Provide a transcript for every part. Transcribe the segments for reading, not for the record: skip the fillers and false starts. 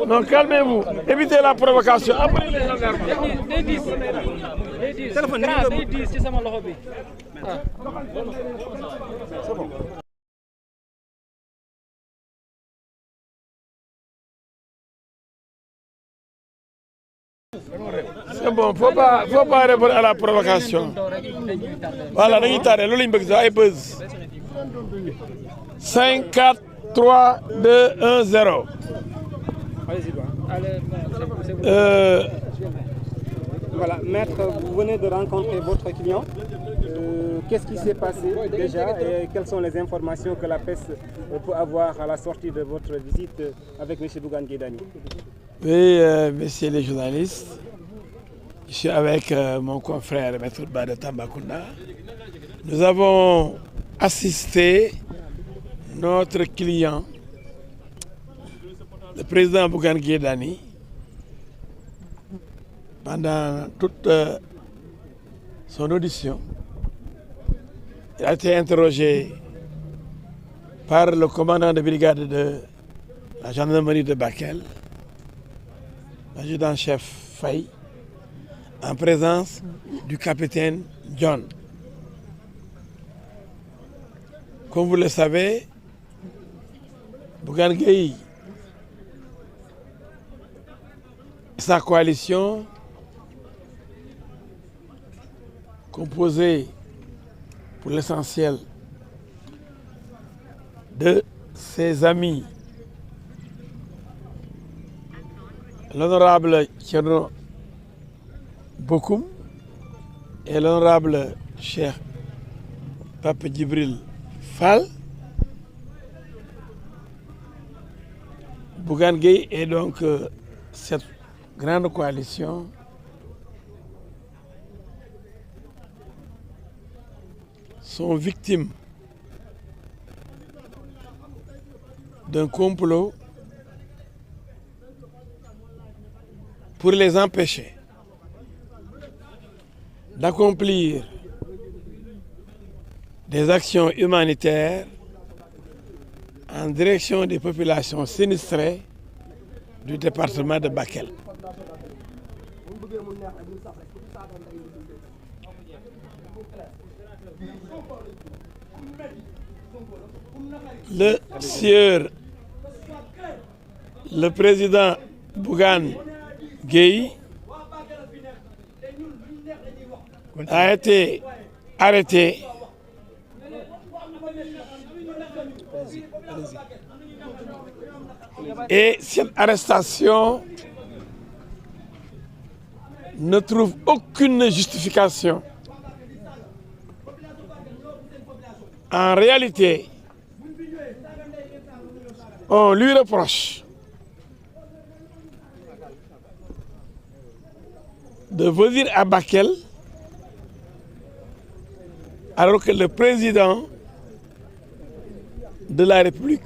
Non, calmez-vous. Évitez la provocation. Après les gendarmes. C'est bon. C'est bon, faut pas répondre à la provocation. Voilà, dañuy tardé loolu lañ bëgg sax ay buzz. 5, 4, 3, 2, 1, 0. Voilà, maître, vous venez de rencontrer votre client. Qu'est-ce qui s'est passé déjà et quelles sont les informations que la presse peut avoir à la sortie de votre visite avec M. Bougane Gueye Dany? Oui, messieurs les journalistes, je suis avec mon confrère Maître Ba de Tambacounda. Nous avons assisté notre client, le président Bougane Gueye Dany, pendant toute son audition. Il a été interrogé par le commandant de brigade de la gendarmerie de Bakel, l'adjudant-chef Faye, en présence du capitaine John. Comme vous le savez, Bougane Gueye et sa coalition, composée pour l'essentiel de ses amis, l'honorable Thierno Bokoum et l'honorable Cheikh Pape Djibril Fall. Bougane Gueye et donc cette grande coalition sont victimes d'un complot pour les empêcher d'accomplir des actions humanitaires en direction des populations sinistrées du département de Bakel. Le sieur, le président Bougane Gueye a été arrêté et cette arrestation ne trouve aucune justification. En réalité, on lui reproche de venir à Bakel alors que le président de la République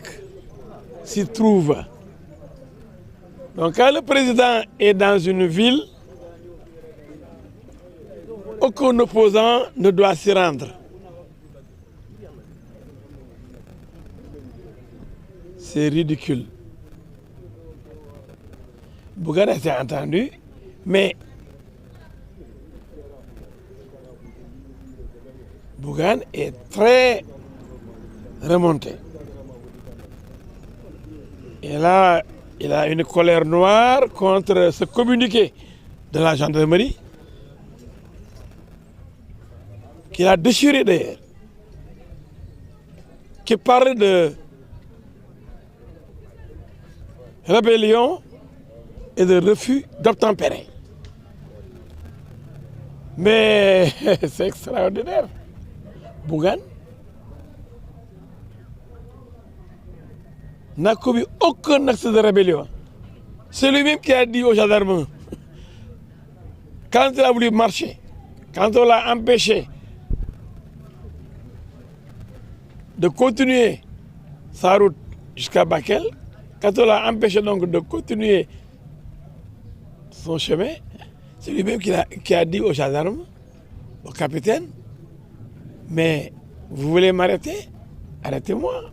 s'y trouve. Donc quand le président est dans une ville, aucun opposant ne doit s'y rendre. C'est ridicule. Bougane a été entendu, mais Bougane est très remonté. Et là, il a une colère noire contre ce communiqué de la gendarmerie qu'il a déchiré d'ailleurs, qui parle de rébellion et de refus d'obtempérer. Mais c'est extraordinaire. Bougane n'a commis aucun acte de rébellion. C'est lui-même qui a dit aux gendarmes, quand il a voulu marcher, quand on l'a empêché de continuer sa route jusqu'à Bakel, quand on l'a empêché donc de continuer son chemin, c'est lui-même qui a dit aux gendarmes au capitaine, mais vous voulez m'arrêter? Arrêtez-moi.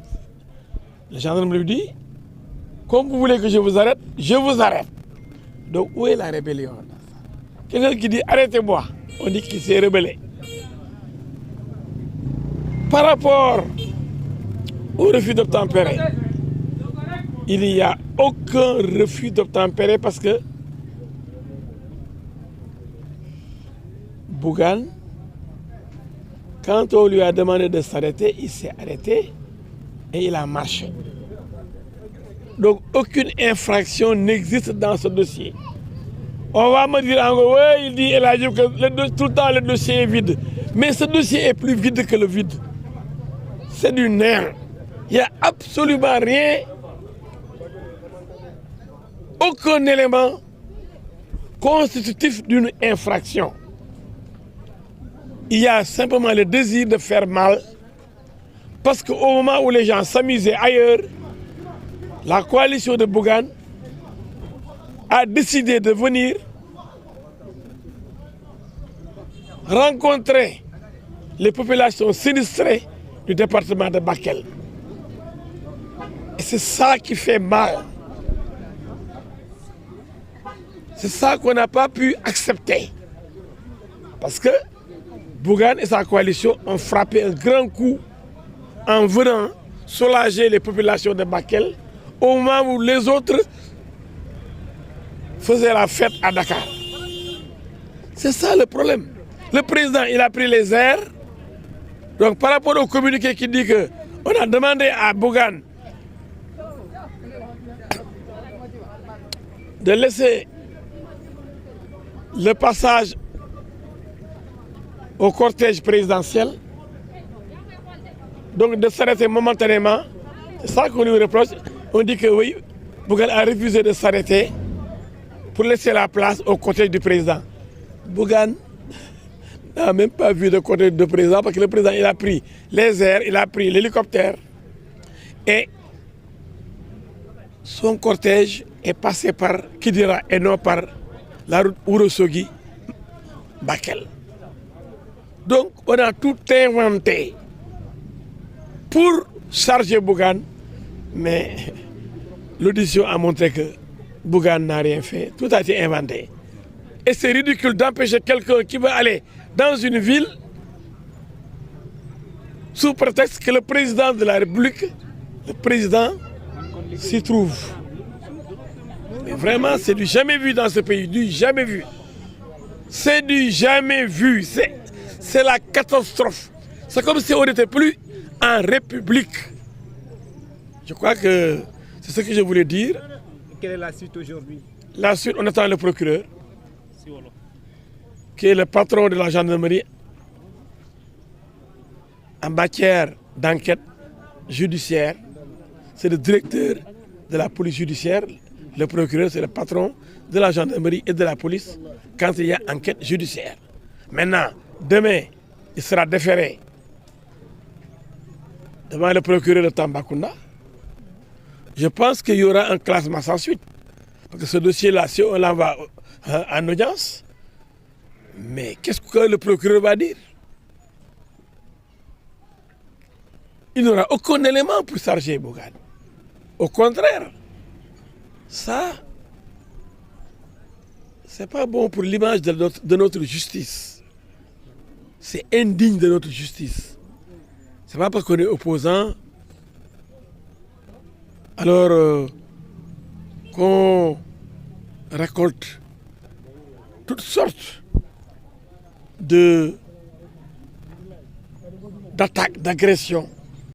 Le gendarme lui dit, comme vous voulez que je vous arrête, je vous arrête. Donc où est la rébellion? Quelqu'un qui dit arrêtez-moi, on dit qu'il s'est rebellé. Par rapport au refus d'obtempérer, il n'y a aucun refus d'obtempérer parce que Bougane, quand on lui a demandé de s'arrêter, il s'est arrêté et il a marché. Donc aucune infraction n'existe dans ce dossier. On va me dire en gros, ouais, il dit que tout le temps le dossier est vide. Mais ce dossier est plus vide que le vide. C'est du néant. Il n'y a absolument rien, aucun élément constitutif d'une infraction. Il y a simplement le désir de faire mal, parce qu'au moment où les gens s'amusaient ailleurs, la coalition de Bougane a décidé de venir rencontrer les populations sinistrées du département de Bakel. Et c'est ça qui fait mal. C'est ça qu'on n'a pas pu accepter. Parce que Bougane et sa coalition ont frappé un grand coup en venant soulager les populations de Bakel au moment où les autres faisaient la fête à Dakar. C'est ça le problème. Le président, il a pris les airs. Donc par rapport au communiqué qui dit qu'on a demandé à Bougane de laisser le passage au cortège présidentiel, donc de s'arrêter momentanément, c'est ça qu'on lui reproche. On dit que oui, Bougane a refusé de s'arrêter pour laisser la place au cortège du président. Bougane n'a même pas vu de cortège du président parce que le président il a pris les airs, il a pris l'hélicoptère et son cortège est passé par Kidira et non par la route Ourossogui-Bakel. Donc on a tout inventé pour charger Bougane, mais l'audition a montré que Bougane n'a rien fait, tout a été inventé. Et c'est ridicule d'empêcher quelqu'un qui veut aller dans une ville sous prétexte que le président de la République, le président, s'y trouve. Mais vraiment, c'est du jamais vu dans ce pays, du jamais vu. C'est du jamais vu, c'est la catastrophe. C'est comme si on n'était plus en République. Je crois que c'est ce que je voulais dire. Quelle est la suite aujourd'hui? La suite, on attend le procureur, qui est le patron de la gendarmerie en matière d'enquête judiciaire. C'est le directeur de la police judiciaire. Le procureur, c'est le patron de la gendarmerie et de la police quand il y a enquête judiciaire. Maintenant, demain, il sera déféré devant le procureur de Tambacounda. Je pense qu'il y aura un classement sans suite. Parce que ce dossier-là, si on l'envoie en audience, mais qu'est-ce que le procureur va dire? Il n'aura aucun élément pour charger Bougane. Au contraire, ça, c'est pas bon pour l'image de notre justice. C'est indigne de notre justice. C'est pas parce qu'on est opposant, alors qu'on récolte toutes sortes d'attaques, d'agressions